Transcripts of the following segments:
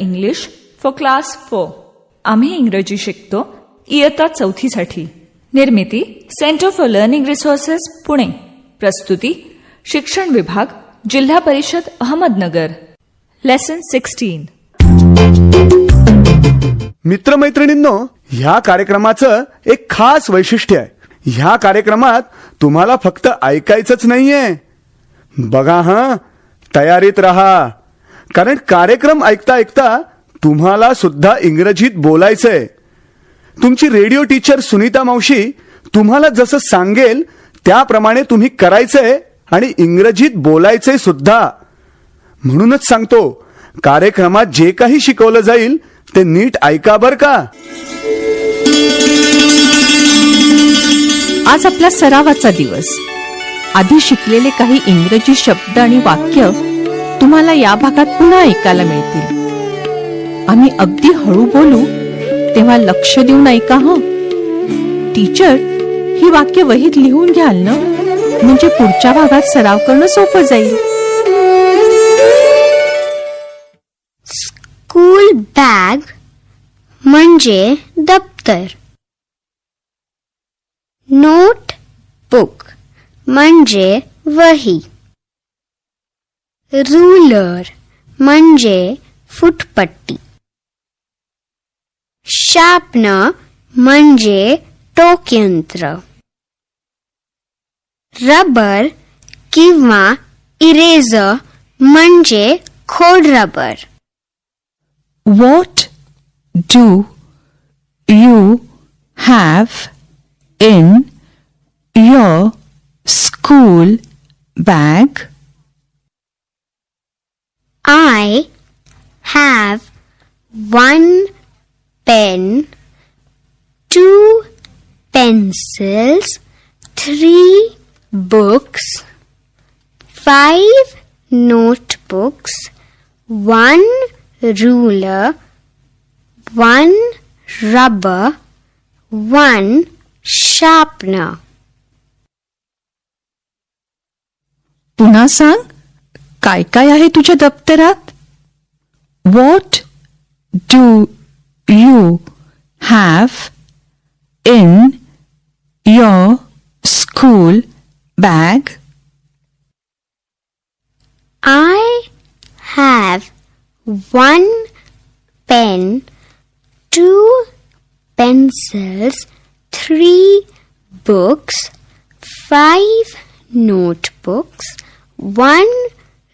English for class 4. आम्ही इंग्रजी शिकतो इयत्ता 4थी साठी. निर्मिती centre for learning resources Pune. प्रस्तुती शिक्षण विभाग, जिल्हा परिषद अहमदनगर. लेसन 16. मित्रमैत्रिणींनो, ह्या कार्यक्रमाचं एक खास वैशिष्ट्य आहे. ह्या कार्यक्रमात तुम्हाला फक्त ऐकायचंच नाहीये. बघा हां, तयारीत राहा, कारण कार्यक्रम ऐकता ऐकता तुम्हाला सुद्धा इंग्रजीत बोलायचंय. तुमची रेडिओ टीचर सुनीता मावशी तुम्हाला जसं सांगेल त्याप्रमाणे तुम्ही करायचंय आणि इंग्रजीत बोलायचंय सुद्धा. म्हणूनच सांगतो, कार्यक्रमात जे काही शिकवलं जाईल ते नीट ऐका बर का. आज आपला सरावाचा दिवस. आधी शिकलेले काही इंग्रजी शब्द आणि वाक्य तुम्हाला या भागात पुन्हा ऐकायला मिळतील. आम्ही अगदी हळू बोलू तेव्हा लक्ष देऊन ऐका हं. टीचर ही वाक्य वहीत लिहून घ्याल ना, म्हणजे पुढच्या भागात सराव करणं सोपं जाईल. स्कूल बॅग म्हणजे दप्तर. नोट बुक म्हणजे वही. रूलर म्हणजे फुटपट्टी. शार्पनर म्हणजे टोकयंत्र. रबर किंवा इरेजर म्हणजे खोडरबर. What do you have in your school bag? I have one pen, 2 pencils, 3 books, 5 notebooks, 1 ruler, 1 rubber, 1 sharpener. पुन्हा सांग, काय काय आहे तुझ्या दप्तरात? What do you have in your school bag? I have 1 pen, 2 pencils, 3 books, 5 notebooks, 1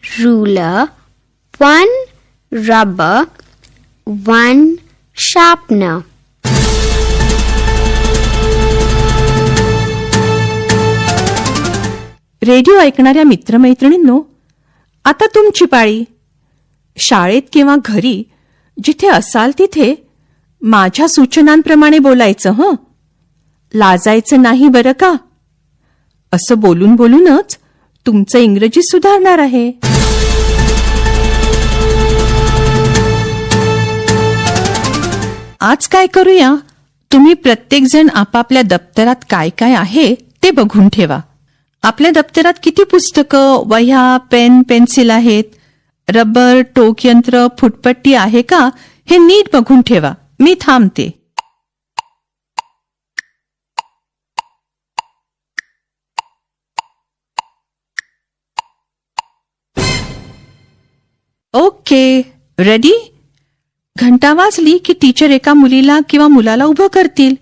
ruler, 1 rubber, 1 sharpener. Radio ऐकणाऱ्या मित्रमैत्रिणींनो, आता तुमची पाळी. शाळेत किंवा घरी जिथे असाल तिथे माझ्या सूचनांप्रमाणे बोलायचं हं. लाजायचं नाही बरं का. असं बोलून बोलूनच तुमचं इंग्रजी सुधारणार आहे. आज काय करूया, तुम्ही प्रत्येकजण आपापल्या दप्तरात काय काय आहे ते बघून ठेवा. आपल्या दप्तरात किती पुस्तकं, वह्या, पेन, पेन्सिल आहेत, रबर, टोकयंत्र, फुटपट्टी आहे का हे नीट बघून ठेवा. मी थांबते. Okay, ready? घंटा वाजली की टीचर एका मुलीला किंवा मुलाला उभं करतील.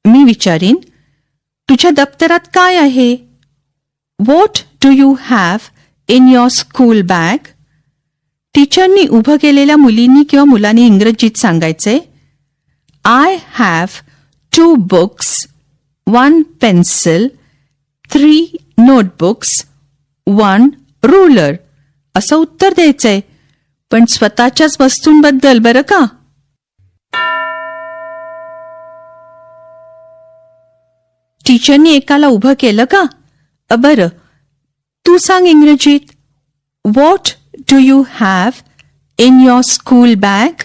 मी विचारीन, तुझ्या दप्तरात काय आहे? What do you have in your school bag? टीचरनी उभं केलेल्या मुलींनी किंवा मुलांनी इंग्रजीत सांगायचे, I have 2 books, 1 pencil, 3 notebooks, 1 ruler. असं उत्तर द्यायचंय, पण स्वतःच्याच वस्तूंबद्दल बरं का. टीचरनी एकाला उभं केलं का? बरं, तू सांग इंग्रजीत. What do you have in your school bag?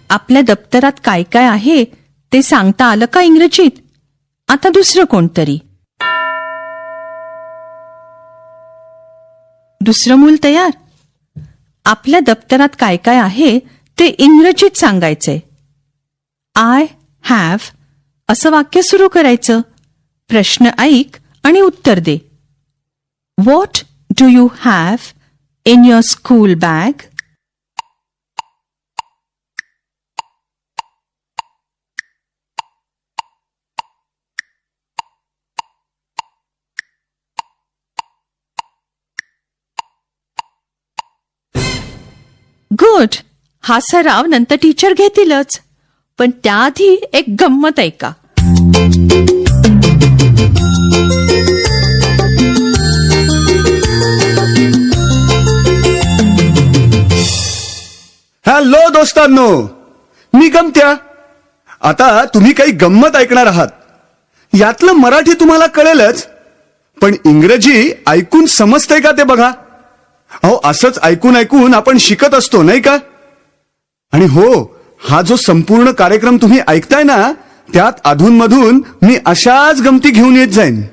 आपल्या दप्तरात काय काय आहे ते सांगता आलं का इंग्रजीत? आता दुसरं कोणतरी. दुसरं मूल तयार. आपल्या दप्तरात काय काय आहे ते इंग्रजीत सांगायचंय. आय हॅव असं वाक्य सुरू करायचं. प्रश्न ऐक आणि उत्तर दे. What do you have in your school bag? Good. हा सराव नंतर टीचर घेतीलच, पण त्याआधी एक गंमत ऐका. हॅलो दोस्तांनो, मी गमत्या. आता तुम्ही काही गंमत ऐकणार आहात. यातलं मराठी तुम्हाला कळेलच, पण इंग्रजी ऐकून समजतंय का ते बघा. अहो, असंच ऐकून ऐकून आपण शिकत असतो नाही का? आणि हो, हा जो संपूर्ण कार्यक्रम तुम्ही ऐकताय ना, त्यात अधूनमधून मी अशाच गमती घेऊन येत जाईन.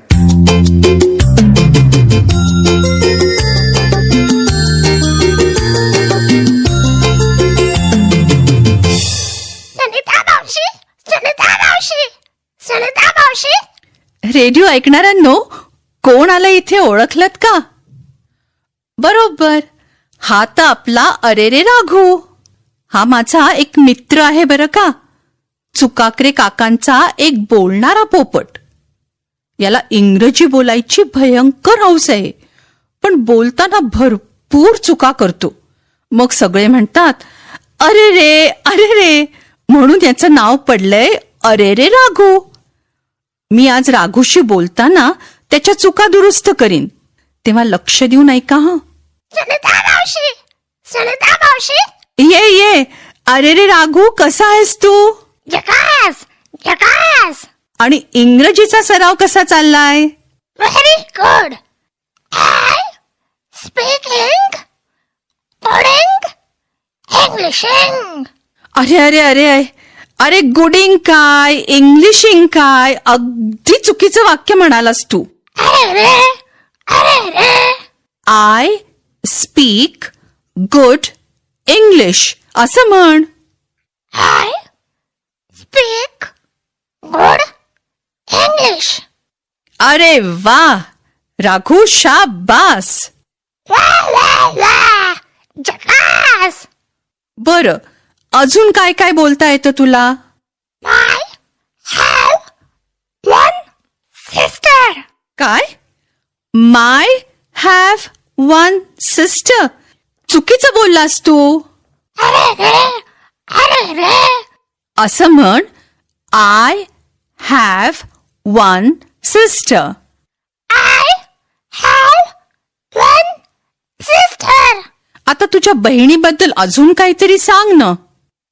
रेडिओ ऐकणाऱ्यांनो, कोण आलं इथे ओळखलत का? बरोबर, हा तर आपला अरेरे राघू. हा माझा एक मित्र आहे बरं का. चुकाकरे काकांचा एक बोलणारा पोपट. याला इंग्रजी बोलायची भयंकर हौस आहे, पण बोलताना भरपूर चुका करतो. मग सगळे म्हणतात अरे रे अरे रे, म्हणून याचं नाव पडलंय अरेरे राघू. मी आज राघूशी बोलताना त्याच्या चुका दुरुस्त करीन, तेव्हा लक्ष देऊन ऐका. हं, ये ये. अरे रे राघू, कसा आहेस तू? जकास जकास. आणि इंग्रजीचा सराव कसा चाललाय? Very good. I speaking pudding Englishing. अरे अरे अरे अरे, गुडिंग काय इंग्लिशिंग काय, अगदी चुकीचं वाक्य म्हणालास तू. अरे रे अरे रे. आय स्पीक गुड इंग्लिश असं म्हण. I speak good English. अरे वा राघू, शाबास. वा वा वा. जकास. बरं, अजून काय काय बोलता येतं तुला? I have one sister. काय? माय हॅव वन सिस्टर. चुकीचं बोललास तू. अरे रे अरे रे. असं म्हण, I have one sister. I have one sister. आता तुझ्या बहिणीबद्दल अजून काहीतरी सांग ना.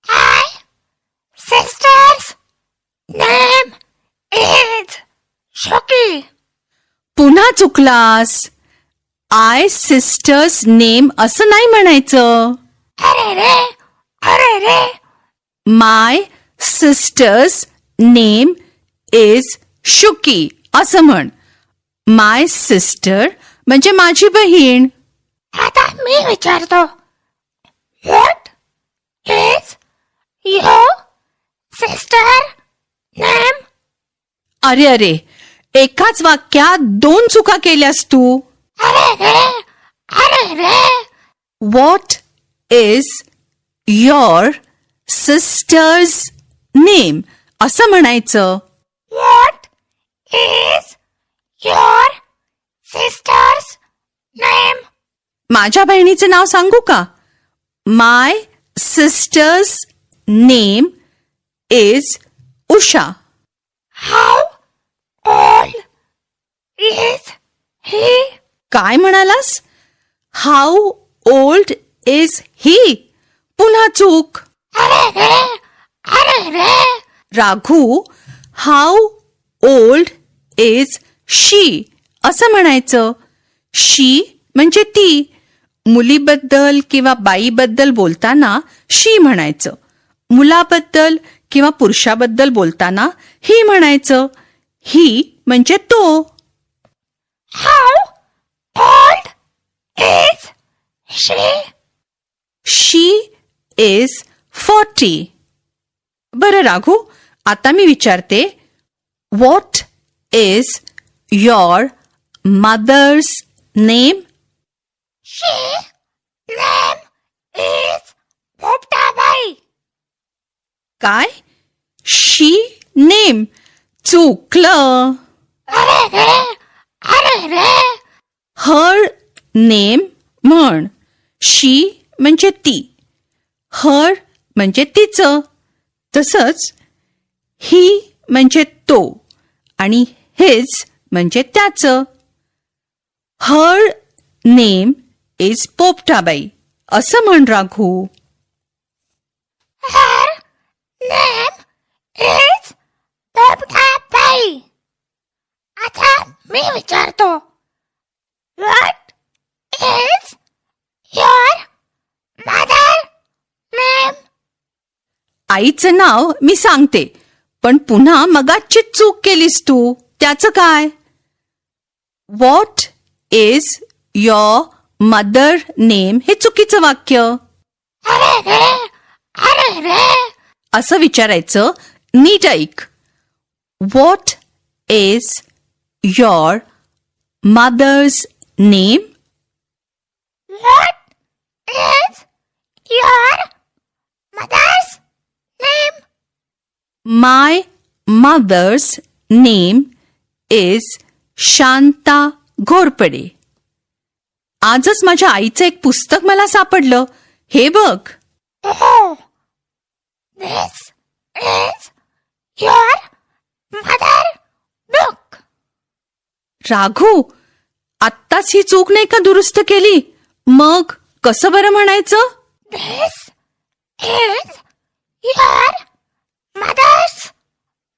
My sister's name is Shuki. पुन्हा चुकलास. आय सिस्टर्स नेम असं नाही म्हणायचं. अरे रे अरे रे. माय सिस्टर्स नेम इज शुकी असं म्हण. माय सिस्टर म्हणजे माझी बहीण. आता मी विचारतो, What is your sister name? अरे अरे, एकाच वाक्यात दोन चुका केल्यास तू. अरे रे अरे रे. What is your sister's name असं म्हणायचं. What is your sister's name? माझ्या बहिणीचं नाव सांगू का? My sister's name is Usha. How old is he? काय म्हणालास? How old is he. पुन्हा चूक. अरे रे अरे रे. Raghu, how old is she असं म्हणायचं. शी म्हणजे ती. मुलीबद्दल किंवा बाईबद्दल बोलताना शी म्हणायचं. मुलाबद्दल किंवा पुरुषाबद्दल बोलताना ही म्हणायचं. ही म्हणजे तो. How old is she? She is 40. बरं राघू, आता मी विचारते, what is your mother's name? She name is Bobtabai. काय? She name? चुकलं. अरे. हर नेम म्हण. शी म्हणजे ती, हर म्हणजे तिचं. तसंच ही म्हणजे तो आणि हिज म्हणजे त्याचं. हर नेम इज पोपटाबाई असं म्हण राघू. Her name is Bobtabai. आता मी विचारतो. What is your mother name? आईचं नाव मी सांगते, पण पुन्हा मगाची चूक केलीस तू. त्याचं काय? What is your mother name हे चुकीचं वाक्य. अरे. असं विचारायचं. नीट ऐक. What is your mother's name? What is your mother's name? My mother's name is Shanta Ghorpade. आजच माझ्या आईचं एक पुस्तक मला सापडलं. हे बघ. Oh, this is your mother book. राघू, आत्ताच ही चूक नाही का दुरुस्त केली? मग कसं बरं म्हणायचं? This is your mother's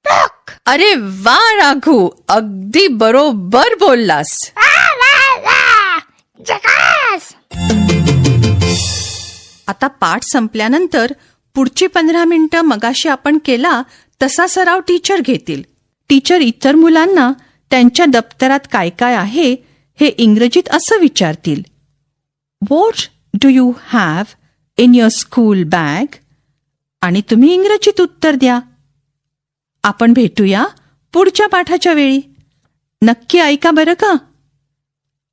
book. अरे वा राघू, अगदी बरोबर बोललास. वा. जगास. आता पाठ संपल्यानंतर पुढची 15 मिनिटं मगाशी आपण केला तसा सराव टीचर घेतील. टीचर इतर मुलांना त्यांच्या दप्तरात काय काय आहे हे इंग्रजीत असं विचारतील. What do you have in your school bag? आणि तुम्ही इंग्रजीत उत्तर द्या. आपण भेटूया पुढच्या पाठाच्या वेळी. नक्की ऐका बरं का.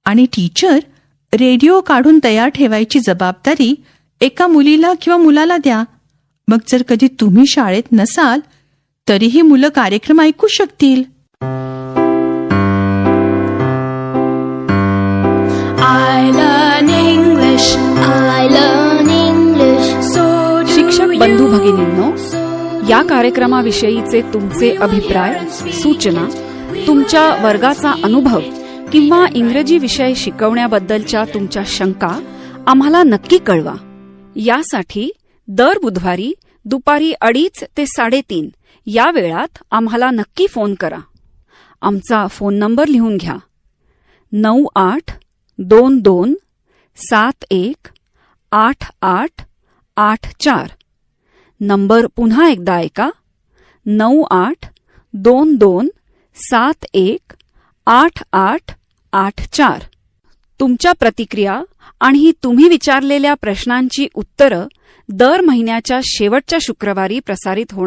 आणि टीचर रेडिओ काढून तयार ठेवायची जबाबदारी एका मुलीला किंवा मुलाला द्या. मग जर कधी तुम्ही शाळेत नसाल तरीही मुलं कार्यक्रम ऐकू शकतील. शिक्षक बंधू भगिनींनो, या कार्यक्रमाविषयीचे तुमचे अभिप्राय, सूचना, तुमच्या वर्गाचा अनुभव किंवा इंग्रजी विषय शिकवण्याबद्दलच्या तुमच्या शंका आम्हाला नक्की कळवा. यासाठी दर बुधवारी दुपारी 2:30 ते 3:30 या वेळात आम्हाला नक्की फोन करा. आमचा फोन नंबर लिहून घ्या. 9822718884. नंबर पुन्हा एकदा ऐका. 9822718884. तुमच्या प्रतिक्रिया आणि तुम्ही विचारलेल्या प्रश्नांची उत्तरं दर महिन्याच्या शेवटच्या शुक्रवारी प्रसारित होणार.